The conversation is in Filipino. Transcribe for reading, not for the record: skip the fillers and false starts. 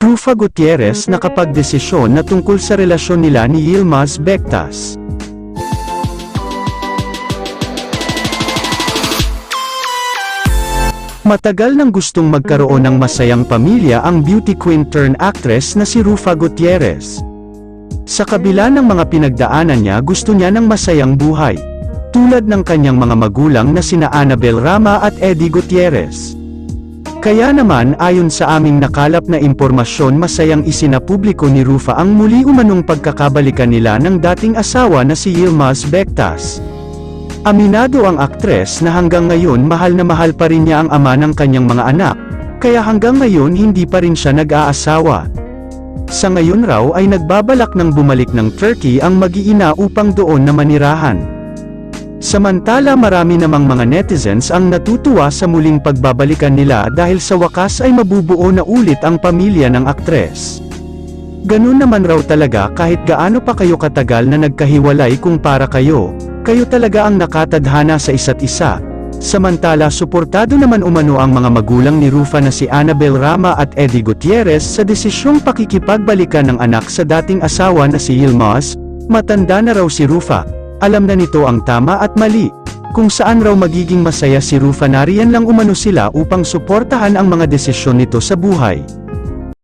Rufa Gutierrez nakapagdesisyon na tungkol sa relasyon nila ni Yilmaz Bectas. Matagal nang gustong magkaroon ng masayang pamilya ang beauty queen turn actress na si Rufa Gutierrez. Sa kabila ng mga pinagdaanan niya, gusto niya ng masayang buhay, tulad ng kanyang mga magulang na sina Annabel Rama at Eddie Gutierrez. Kaya naman, ayon sa aming nakalap na impormasyon, masayang isinapubliko ni Rufa ang muli umanong pagkakabalikan nila ng dating asawa na si Yilmaz Bectas. Aminado ang aktres na hanggang ngayon mahal na mahal pa rin niya ang ama ng kanyang mga anak, kaya hanggang ngayon hindi pa rin siya nag-aasawa. Sa ngayon raw ay nagbabalak ng bumalik ng Turkey ang mag-iina upang doon na manirahan. Samantala, marami namang mga netizens ang natutuwa sa muling pagbabalikan nila dahil sa wakas ay mabubuo na ulit ang pamilya ng aktres. Ganun naman raw talaga, kahit gaano pa kayo katagal na nagkahiwalay, kung para kayo talaga ang nakatadhana sa isa't isa. Samantala, suportado naman umano ang mga magulang ni Rufa na si Annabel Rama at Eddie Gutierrez sa desisyong pakikipagbalikan ng anak sa dating asawa na si Yilmaz. Matanda na raw si Rufa, alam na nito ang tama at mali. Kung saan raw magiging masaya si Rufa, nariyan lang umano sila upang suportahan ang mga desisyon nito sa buhay.